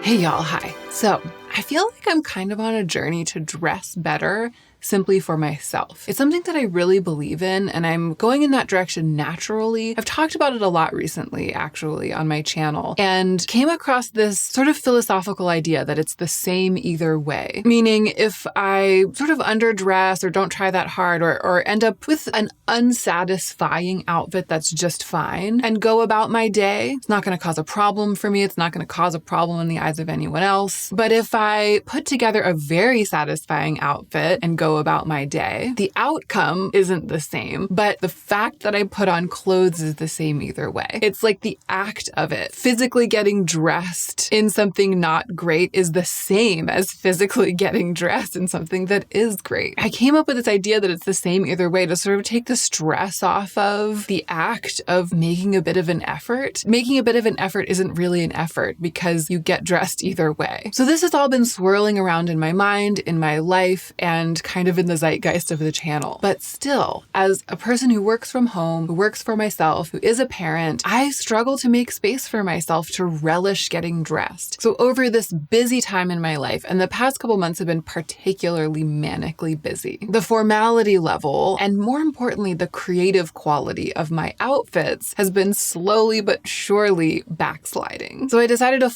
Hey y'all, hi. So I feel like I'm kind of on a journey to dress better simply for myself. It's something that I really believe in, and I'm going in that direction naturally. I've talked about it a lot recently, actually, on my channel, and came across this sort of philosophical idea that it's the same either way. Meaning, if I sort of underdress or don't try that hard or end up with an unsatisfying outfit that's just fine and go about my day, it's not going to cause a problem for me. It's not going to cause a problem in the eyes of anyone else. But if I put together a very satisfying outfit and go about my day, the outcome isn't the same, but the fact that I put on clothes is the same either way. It's like the act of it. Physically getting dressed in something not great is the same as physically getting dressed in something that is great. I came up with this idea that it's the same either way to sort of take the stress off of the act of making a bit of an effort. Making a bit of an effort isn't really an effort because you get dressed either way. So this has all been swirling around in my mind, in my life, and kind of in the zeitgeist of the channel. But still, as a person who works from home, who works for myself, who is a parent, I struggle to make space for myself to relish getting dressed. So over this busy time in my life, and the past couple months have been particularly manically busy, the formality level, and more importantly, the creative quality of my outfits has been slowly but surely backsliding. So I decided to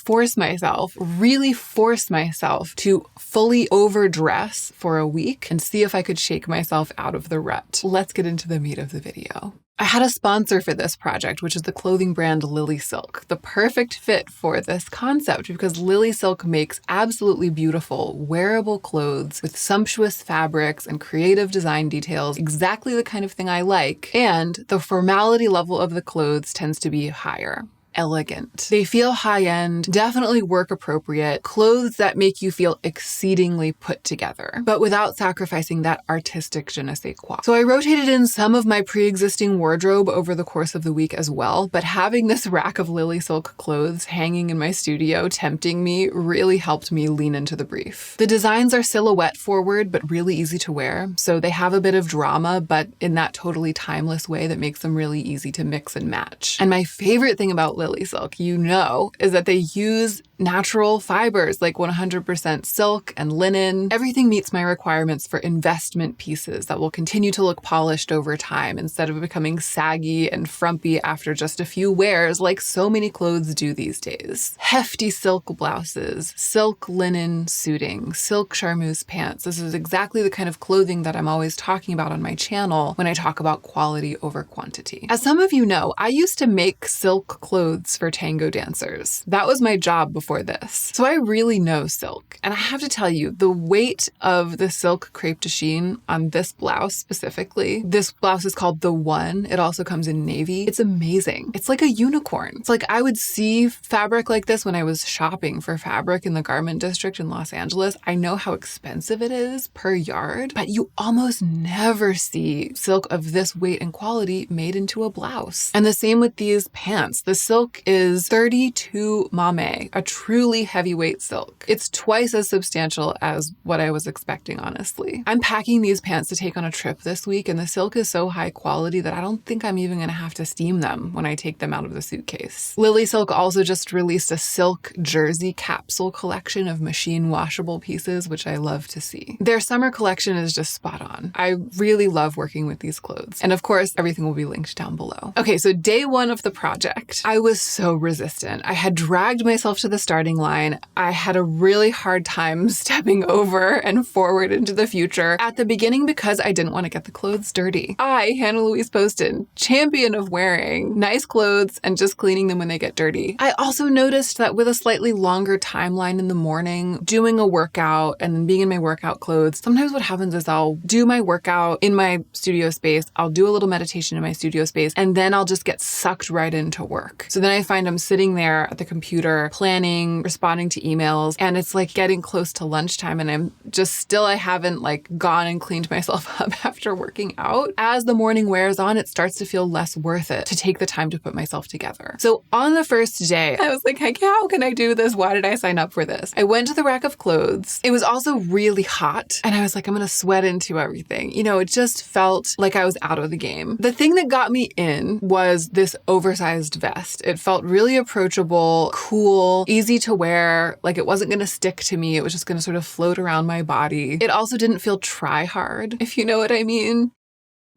really force myself to fully overdress for a week and see if I could shake myself out of the rut. Let's get into the meat of the video. I had a sponsor for this project, which is the clothing brand LILYSILK, the perfect fit for this concept because LILYSILK makes absolutely beautiful, wearable clothes with sumptuous fabrics and creative design details, exactly the kind of thing I like, and the formality level of the clothes tends to be higher. Elegant. They feel high-end, definitely work appropriate, clothes that make you feel exceedingly put together, but without sacrificing that artistic je ne sais quoi. So I rotated in some of my pre-existing wardrobe over the course of the week as well, but having this rack of LILYSILK clothes hanging in my studio tempting me really helped me lean into the brief. The designs are silhouette forward, but really easy to wear, so they have a bit of drama, but in that totally timeless way that makes them really easy to mix and match. And my favorite thing about LILYSILK, is that they use natural fibers like 100% silk and linen. Everything meets my requirements for investment pieces that will continue to look polished over time instead of becoming saggy and frumpy after just a few wears like so many clothes do these days. Hefty silk blouses, silk linen suiting, silk charmeuse pants. This is exactly the kind of clothing that I'm always talking about on my channel when I talk about quality over quantity. As some of you know, I used to make silk clothes for tango dancers. That was my job before this. So I really know silk. And I have to tell you, the weight of the silk crepe de chine on this blouse specifically, this blouse is called The One. It also comes in navy. It's amazing. It's like a unicorn. It's like I would see fabric like this when I was shopping for fabric in the garment district in Los Angeles. I know how expensive it is per yard, but you almost never see silk of this weight and quality made into a blouse. And the same with these pants. The silk is 32 mame, a truly heavyweight silk. It's twice as substantial as what I was expecting, honestly. I'm packing these pants to take on a trip this week, and the silk is so high quality that I don't think I'm even going to have to steam them when I take them out of the suitcase. LILYSILK also just released a silk jersey capsule collection of machine washable pieces, which I love to see. Their summer collection is just spot on. I really love working with these clothes. And of course, everything will be linked down below. Okay, so day one of the project, I was so resistant. I had dragged myself to the starting line. I had a really hard time stepping over and forward into the future at the beginning because I didn't want to get the clothes dirty. I, Hannah Louise Poston, champion of wearing nice clothes and just cleaning them when they get dirty. I also noticed that with a slightly longer timeline in the morning, doing a workout and then being in my workout clothes, sometimes what happens is I'll do my workout in my studio space, I'll do a little meditation in my studio space, and then I'll just get sucked right into work. So then I find I'm sitting there at the computer, planning, responding to emails, and it's like getting close to lunchtime and I haven't like gone and cleaned myself up after working out. As the morning wears on, it starts to feel less worth it to take the time to put myself together. So on the first day, I was like, how can I do this? Why did I sign up for this? I went to the rack of clothes. It was also really hot, and I was like, I'm gonna sweat into everything. It just felt like I was out of the game. The thing that got me in was this oversized vest. It felt really approachable, cool, easy easy to wear, like it wasn't going to stick to me. It was just going to sort of float around my body. It also didn't feel try hard, if you know what I mean.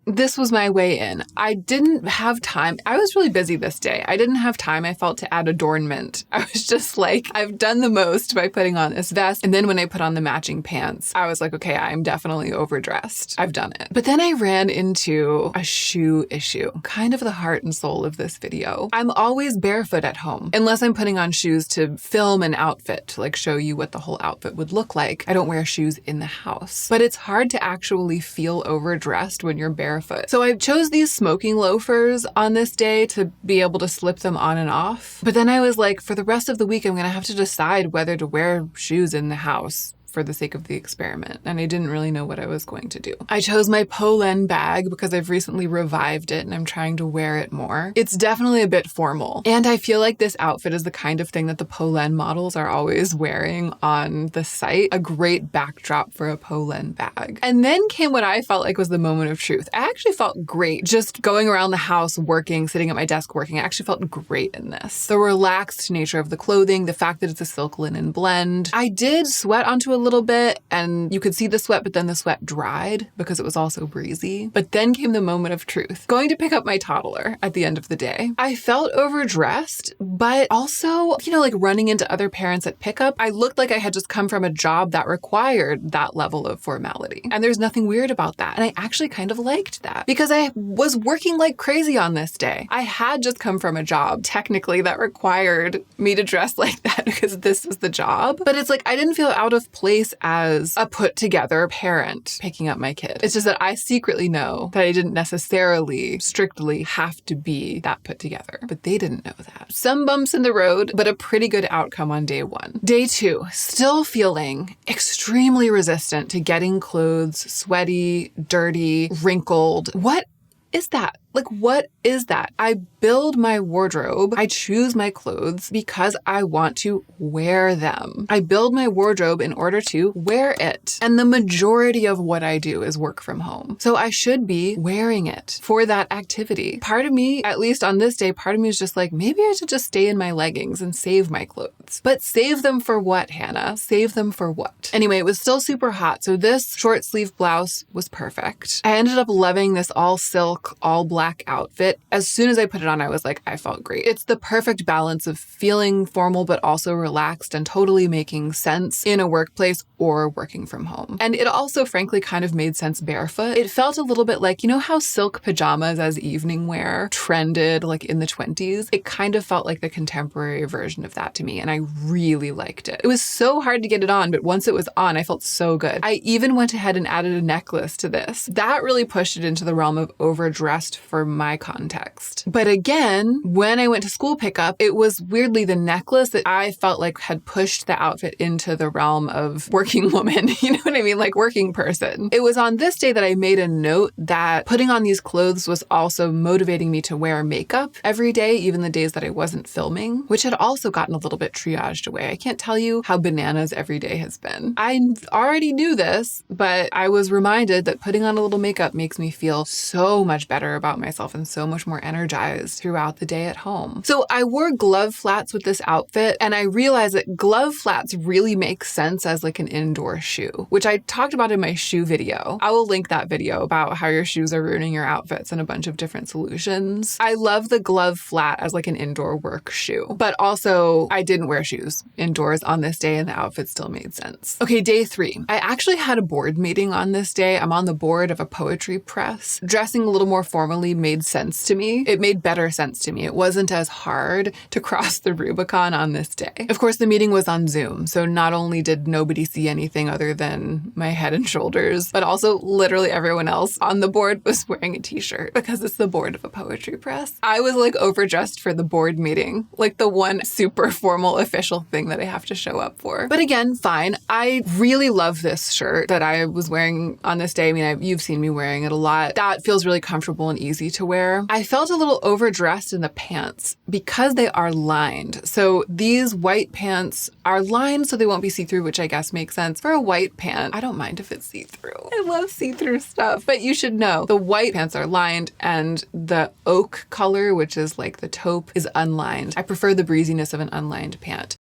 This was my way in. I didn't have time. I was really busy this day. I didn't have time, I felt, to add adornment. I was just like, I've done the most by putting on this vest. And then when I put on the matching pants, I was like, okay, I'm definitely overdressed. I've done it. But then I ran into a shoe issue, kind of the heart and soul of this video. I'm always barefoot at home, unless I'm putting on shoes to film an outfit, to like show you what the whole outfit would look like. I don't wear shoes in the house. But it's hard to actually feel overdressed when you're barefoot. So I chose these smoking loafers on this day to be able to slip them on and off. But then I was like, for the rest of the week, I'm going to have to decide whether to wear shoes in the house for the sake of the experiment, and I didn't really know what I was going to do. I chose my Polène bag because I've recently revived it and I'm trying to wear it more. It's definitely a bit formal, and I feel like this outfit is the kind of thing that the Polène models are always wearing on the site. A great backdrop for a Polène bag. And then came what I felt like was the moment of truth. I actually felt great just going around the house working, sitting at my desk working. I actually felt great in this. The relaxed nature of the clothing, the fact that it's a silk linen blend. I did sweat onto a little bit and you could see the sweat, but then the sweat dried because it was also breezy. But then came the moment of truth. Going to pick up my toddler at the end of the day. I felt overdressed, but also, you know, like running into other parents at pickup, I looked like I had just come from a job that required that level of formality. And there's nothing weird about that. And I actually kind of liked that because I was working like crazy on this day. I had just come from a job, technically, that required me to dress like that because this was the job. But it's like, I didn't feel out of place as a put together parent picking up my kid. It's just that I secretly know that I didn't necessarily strictly have to be that put together, but they didn't know that. Some bumps in the road, but a pretty good outcome on day one. Day two, still feeling extremely resistant to getting clothes sweaty, dirty, wrinkled. What is that? Like, what is that? I build my wardrobe. I choose my clothes because I want to wear them. I build my wardrobe in order to wear it. And the majority of what I do is work from home. So I should be wearing it for that activity. Part of me, at least on this day, part of me is just like, maybe I should just stay in my leggings and save my clothes. But save them for what, Hannah? Save them for what? Anyway, it was still super hot. So this short sleeve blouse was perfect. I ended up loving this all silk, all black outfit. As soon as I put it on, I was like, I felt great. It's the perfect balance of feeling formal, but also relaxed and totally making sense in a workplace or working from home. And it also, frankly, kind of made sense barefoot. It felt a little bit like, you know how silk pajamas as evening wear trended like in the 20s? It kind of felt like the contemporary version of that to me, and I really liked it. It was so hard to get it on, but once it was on, I felt so good. I even went ahead and added a necklace to this. That really pushed it into the realm of overdressed for my context. But again, when I went to school pickup, it was weirdly the necklace that I felt like had pushed the outfit into the realm of working woman. You know what I mean? Like working person. It was on this day that I made a note that putting on these clothes was also motivating me to wear makeup every day, even the days that I wasn't filming, which had also gotten a little bit triaged away. I can't tell you how bananas every day has been. I already knew this, but I was reminded that putting on a little makeup makes me feel so much better about myself and so much more energized throughout the day at home. So I wore glove flats with this outfit, and I realized that glove flats really make sense as like an indoor shoe, which I talked about in my shoe video. I will link that video about how your shoes are ruining your outfits and a bunch of different solutions. I love the glove flat as like an indoor work shoe, but also I didn't wear shoes indoors on this day and the outfit still made sense. Okay, day three. I actually had a board meeting on this day. I'm on the board of a poetry press. Dressing a little more formally made sense to me. It made better sense to me. It wasn't as hard to cross the Rubicon on this day. Of course, the meeting was on Zoom, so not only did nobody see anything other than my head and shoulders, but also literally everyone else on the board was wearing a t-shirt because it's the board of a poetry press. I was like overdressed for the board meeting, like the one super formal official thing that I have to show up for. But again, fine. I really love this shirt that I was wearing on this day. I mean, you've seen me wearing it a lot. That feels really comfortable and easy to wear. I felt a little overdressed in the pants because they are lined. So these white pants are lined so they won't be see-through, which I guess makes sense. For a white pant, I don't mind if it's see-through. I love see-through stuff. But you should know the white pants are lined and the oak color, which is like the taupe, is unlined. I prefer the breeziness of an unlined pant.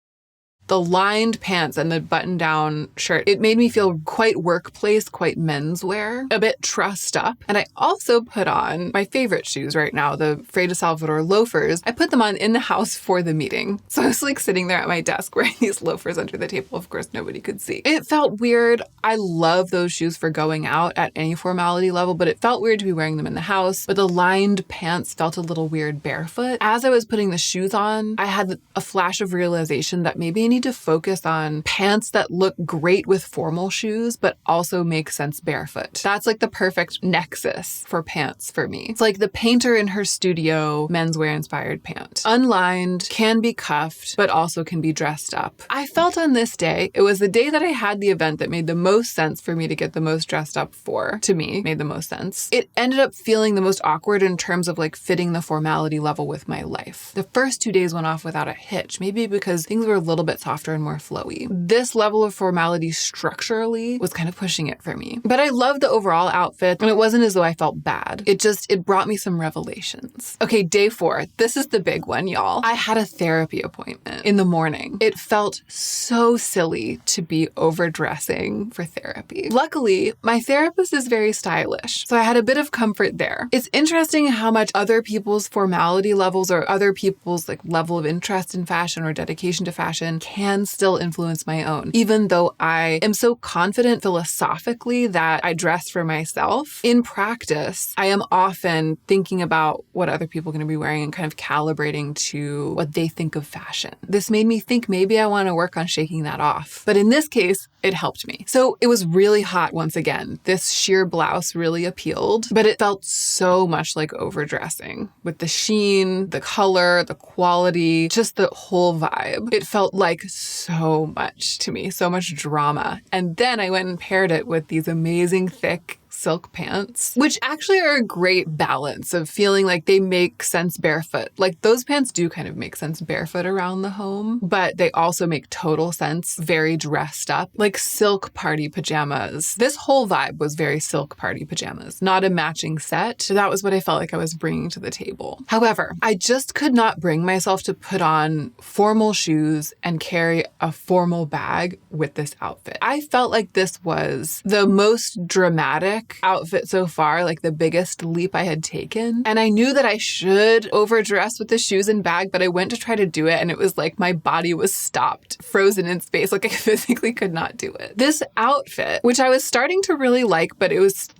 The lined pants and the button-down shirt, it made me feel quite workplace, quite menswear, a bit trussed up. And I also put on my favorite shoes right now, the Freda Salvador loafers. I put them on in the house for the meeting. So I was like sitting there at my desk wearing these loafers under the table. Of course, nobody could see. It felt weird. I love those shoes for going out at any formality level, but it felt weird to be wearing them in the house. But the lined pants felt a little weird barefoot. As I was putting the shoes on, I had a flash of realization that maybe I need to focus on pants that look great with formal shoes, but also make sense barefoot. That's like the perfect nexus for pants for me. It's like the painter in her studio menswear inspired pant. Unlined, can be cuffed, but also can be dressed up. I felt on this day, it was the day that I had the event that made the most sense for me to get the most dressed up for. To me, made the most sense. It ended up feeling the most awkward in terms of like fitting the formality level with my life. The first 2 days went off without a hitch, maybe because things were a little bit softer and more flowy. This level of formality structurally was kind of pushing it for me. But I loved the overall outfit, and it wasn't as though I felt bad. It brought me some revelations. Okay, day 4. This is the big one, y'all. I had a therapy appointment in the morning. It felt so silly to be overdressing for therapy. Luckily, my therapist is very stylish, so I had a bit of comfort there. It's interesting how much other people's formality levels or other people's like level of interest in fashion or dedication to fashion can still influence my own. Even though I am so confident philosophically that I dress for myself, in practice, I am often thinking about what other people are going to be wearing and kind of calibrating to what they think of fashion. This made me think maybe I want to work on shaking that off. But in this case, it helped me. So it was really hot once again. This sheer blouse really appealed, but it felt so much like overdressing with the sheen, the color, the quality, just the whole vibe. It felt like so much to me, so much drama. And then I went and paired it with these amazing thick silk pants, which actually are a great balance of feeling like they make sense barefoot. Like those pants do kind of make sense barefoot around the home, but they also make total sense very dressed up, like silk party pajamas. This whole vibe was very silk party pajamas, not a matching set. So that was what I felt like I was bringing to the table. However, I just could not bring myself to put on formal shoes and carry a formal bag with this outfit. I felt like this was the most dramatic outfit so far, like the biggest leap I had taken. And I knew that I should overdress with the shoes and bag, but I went to try to do it and it was like my body was stopped, frozen in space. Like I physically could not do it. This outfit, which I was starting to really like, but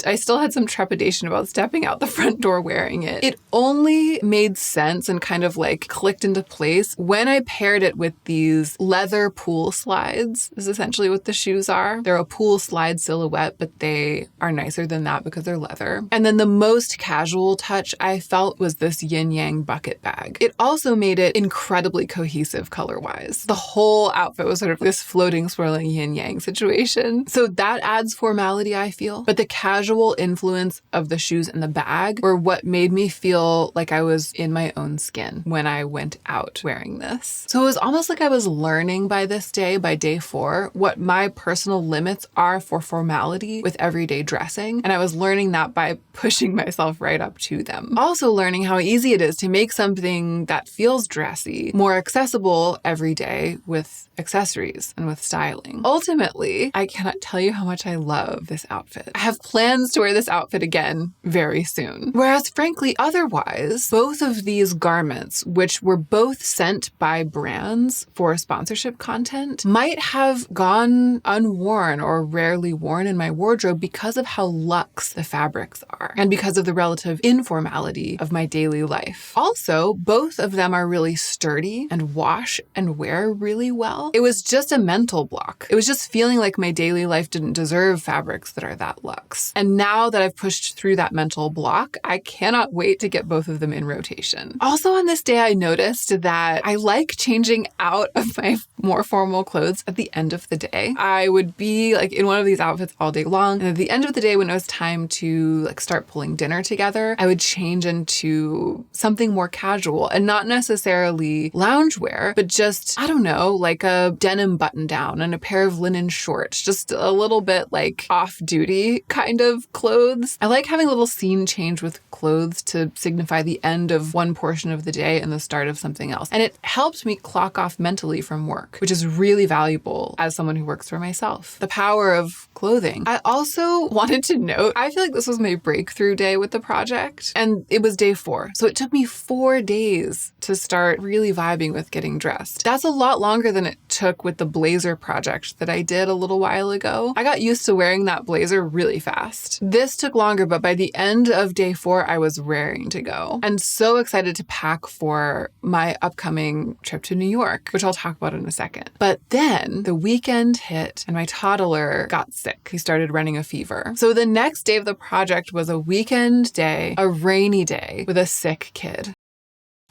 I still had some trepidation about stepping out the front door wearing it. It only made sense and kind of like clicked into place when I paired it with these leather pool slides, is essentially what the shoes are. They're a pool slide silhouette, but they are nicer than that because they're leather. And then the most casual touch I felt was this yin yang bucket bag. It also made it incredibly cohesive color-wise. The whole outfit was sort of this floating, swirling yin yang situation. So that adds formality, I feel. But the casual influence of the shoes and the bag were what made me feel like I was in my own skin when I went out wearing this. So it was almost like I was learning by this day, by day 4, what my personal limits are for formality with everyday dressing. And I was learning that by pushing myself right up to them. Also learning how easy it is to make something that feels dressy more accessible every day with accessories and with styling. Ultimately, I cannot tell you how much I love this outfit. I have plans to wear this outfit again very soon. Whereas frankly, otherwise, both of these garments, which were both sent by brands for sponsorship content, might have gone unworn or rarely worn in my wardrobe because of how luxe the fabrics are and because of the relative informality of my daily life. Also, both of them are really sturdy and wash and wear really well. It was just a mental block. It was just feeling like my daily life didn't deserve fabrics that are that luxe. And now that I've pushed through that mental block, I cannot wait to get both of them in rotation. Also on this day, I noticed that I like changing out of my more formal clothes at the end of the day. I would be like in one of these outfits all day long, and at the end of the day, when it was time to like start pulling dinner together, I would change into something more casual and not necessarily loungewear, but just, I don't know, like a denim button down and a pair of linen shorts, just a little bit like off-duty kind of clothes. I like having a little scene change with clothes to signify the end of one portion of the day and the start of something else. And it helped me clock off mentally from work, which is really valuable as someone who works for myself. The power of clothing. I also wanted to note, I feel like this was my breakthrough day with the project, and it was day 4. So it took me 4 days to start really vibing with getting dressed. That's a lot longer than it took with the blazer project that I did a little while ago. I got used to wearing that blazer really fast. This took longer, but by the end of day 4, I was raring to go and so excited to pack for my upcoming trip to New York, which I'll talk about in a second. But then the weekend hit and my toddler got sick. He started running a fever. So the next day of the project was a weekend day, a rainy day with a sick kid.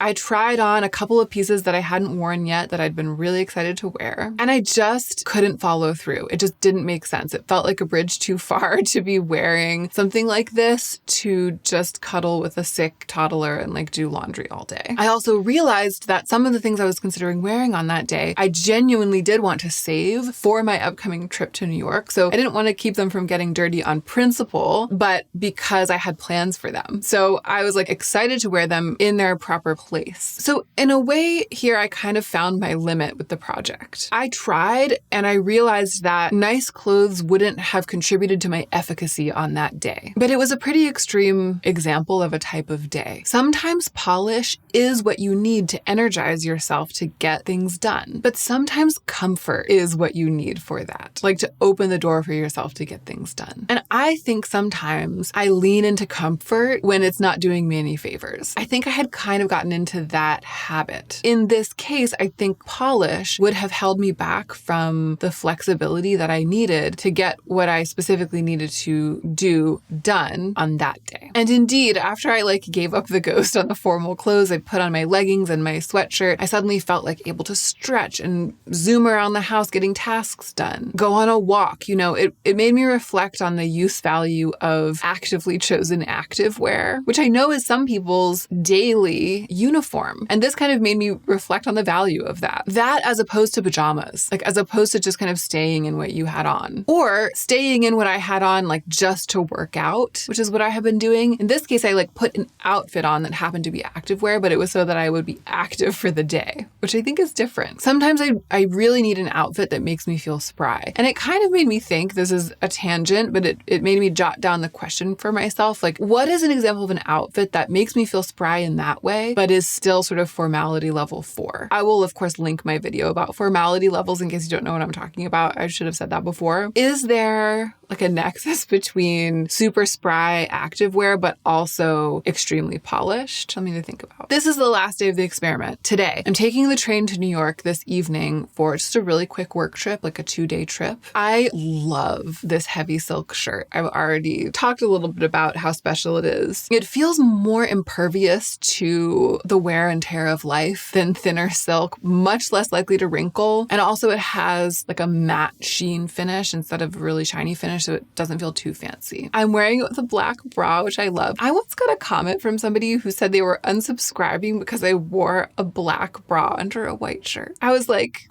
I tried on a couple of pieces that I hadn't worn yet that I'd been really excited to wear, and I just couldn't follow through. It just didn't make sense. It felt like a bridge too far to be wearing something like this to just cuddle with a sick toddler and like do laundry all day. I also realized that some of the things I was considering wearing on that day, I genuinely did want to save for my upcoming trip to New York. So I didn't want to keep them from getting dirty on principle, but because I had plans for them. So I was like excited to wear them in their proper place. So in a way here, I kind of found my limit with the project. I tried and I realized that nice clothes wouldn't have contributed to my efficacy on that day. But it was a pretty extreme example of a type of day. Sometimes polish is what you need to energize yourself to get things done. But sometimes comfort is what you need for that, like to open the door for yourself to get things done. And I think sometimes I lean into comfort when it's not doing me any favors. I think I had kind of gotten into that habit. In this case, I think polish would have held me back from the flexibility that I needed to get what I specifically needed to do done on that day. And indeed, after I like gave up the ghost on the formal clothes, I put on my leggings and my sweatshirt, I suddenly felt like able to stretch and zoom around the house getting tasks done, go on a walk. You know, it made me reflect on the use value of actively chosen activewear, which I know is some people's daily uniform. And this kind of made me reflect on the value of that. That as opposed to pajamas, like as opposed to just kind of staying in what you had on or staying in what I had on, like just to work out, which is what I have been doing. In this case, I like put an outfit on that happened to be activewear, but it was so that I would be active for the day, which I think is different. Sometimes I really need an outfit that makes me feel spry. And it kind of made me think, this is a tangent, but it made me jot down the question for myself, like, what is an example of an outfit that makes me feel spry in that way, but is still sort of formality level 4? I will, of course, link my video about formality levels in case you don't know what I'm talking about. I should have said that before. Is there like a nexus between super spry activewear, but also extremely polished? Something to think about. This is the last day of the experiment. Today, I'm taking the train to New York this evening for just a really quick work trip, like a 2-day trip. I love this heavy silk shirt. I've already talked a little bit about how special it is. It feels more impervious to the wear and tear of life than thinner silk, much less likely to wrinkle. And also it has like a matte sheen finish instead of a really shiny finish, so it doesn't feel too fancy. I'm wearing it with a black bra, which I love. I once got a comment from somebody who said they were unsubscribing because I wore a black bra under a white shirt. I was like,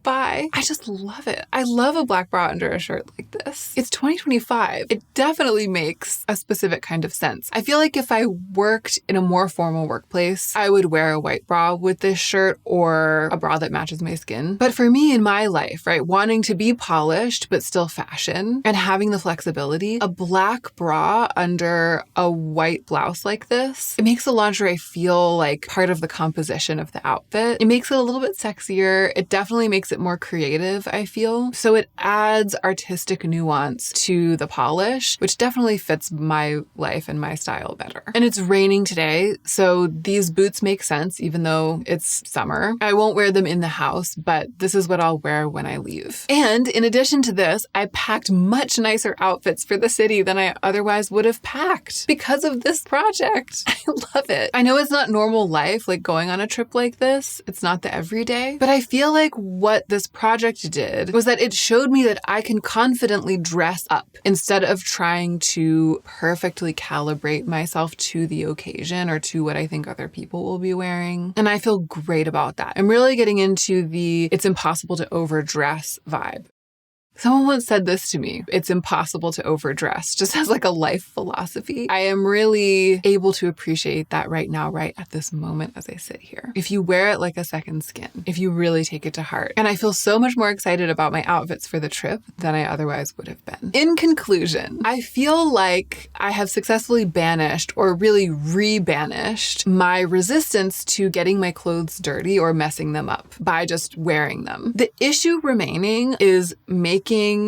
bye. I just love it. I love a black bra under a shirt like this. It's 2025. It definitely makes a specific kind of sense. I feel like if I worked in a more formal workplace, I would wear a white bra with this shirt or a bra that matches my skin. But for me in my life, right, wanting to be polished but still fashion and having the flexibility, a black bra under a white blouse like this, it makes the lingerie feel like part of the composition of the outfit. It makes it a little bit sexier. It definitely makes it more creative, I feel. So it adds artistic nuance to the polish, which definitely fits my life and my style better. And it's raining today, so these boots make sense even though it's summer. I won't wear them in the house, but this is what I'll wear when I leave. And in addition to this, I packed much nicer outfits for the city than I otherwise would have packed because of this project. I love it. I know it's not normal life, like going on a trip like this. It's not the everyday, but I feel like what what this project did was that it showed me that I can confidently dress up instead of trying to perfectly calibrate myself to the occasion or to what I think other people will be wearing. And I feel great about that. I'm really getting into the it's impossible to overdress vibe. Someone once said this to me, it's impossible to overdress, just as like a life philosophy. I am really able to appreciate that right now, right at this moment as I sit here. If you wear it like a second skin, if you really take it to heart. And I feel so much more excited about my outfits for the trip than I otherwise would have been. In conclusion, I feel like I have successfully banished or really re-banished my resistance to getting my clothes dirty or messing them up by just wearing them. The issue remaining is making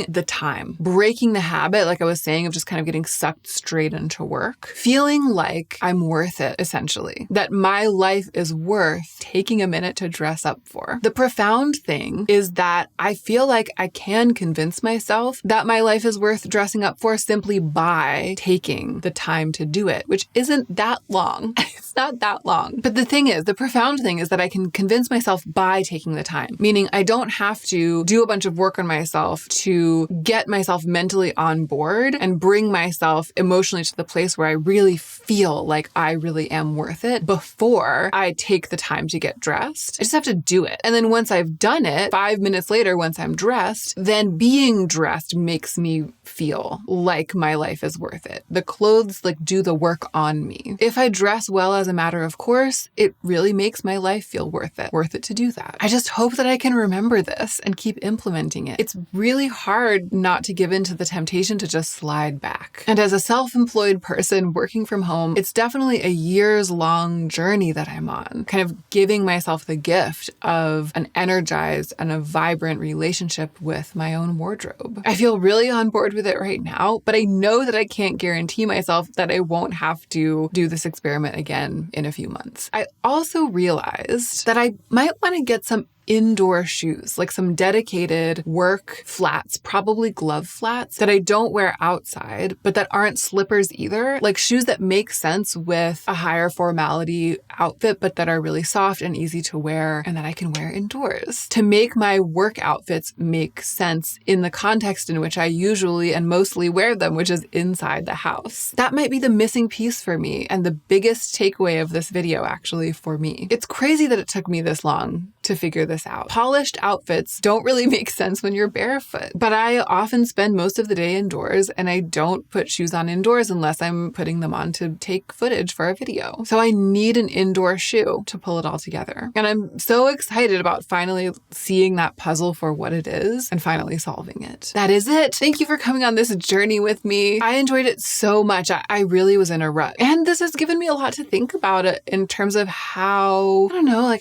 the time, breaking the habit, like I was saying, of just kind of getting sucked straight into work, feeling like I'm worth it, essentially, that my life is worth taking a minute to dress up for. The profound thing is that I feel like I can convince myself that my life is worth dressing up for simply by taking the time to do it, which isn't that long. It's not that long. But the profound thing is that I can convince myself by taking the time, meaning I don't have to do a bunch of work on myself to get myself mentally on board and bring myself emotionally to the place where I really feel like I really am worth it before I take the time to get dressed. I just have to do it. And then once I've done it, 5 minutes later, once I'm dressed, then being dressed makes me feel like my life is worth it. The clothes like do the work on me. If I dress well as a matter of course, it really makes my life feel worth it to do that. I just hope that I can remember this and keep implementing it. It's really hard not to give in to the temptation to just slide back. And as a self-employed person working from home, it's definitely a years-long journey that I'm on, kind of giving myself the gift of an energized and a vibrant relationship with my own wardrobe. I feel really on board with it right now, but I know that I can't guarantee myself that I won't have to do this experiment again in a few months. I also realized that I might want to get some indoor shoes, like some dedicated work flats, probably glove flats that I don't wear outside, but that aren't slippers either. Like shoes that make sense with a higher formality outfit, but that are really soft and easy to wear and that I can wear indoors to make my work outfits make sense in the context in which I usually and mostly wear them, which is inside the house. That might be the missing piece for me and the biggest takeaway of this video actually for me. It's crazy that it took me this long to figure this out. Polished outfits don't really make sense when you're barefoot, but I often spend most of the day indoors and I don't put shoes on indoors unless I'm putting them on to take footage for a video. So I need an indoor shoe to pull it all together. And I'm so excited about finally seeing that puzzle for what it is and finally solving it. That is it. Thank you for coming on this journey with me. I enjoyed it so much. I really was in a rut. And this has given me a lot to think about it in terms of how,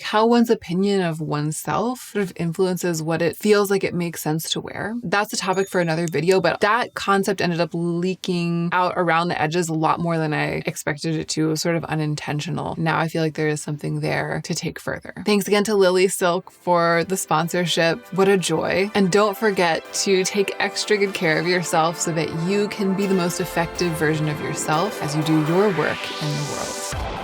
how one's opinion of oneself sort of influences what it feels like it makes sense to wear. That's a topic for another video, but that concept ended up leaking out around the edges a lot more than I expected it to. It was sort of unintentional. Now I feel like there is something there to take further. Thanks again to LILYSILK for the sponsorship. What a joy. And don't forget to take extra good care of yourself so that you can be the most effective version of yourself as you do your work in the world.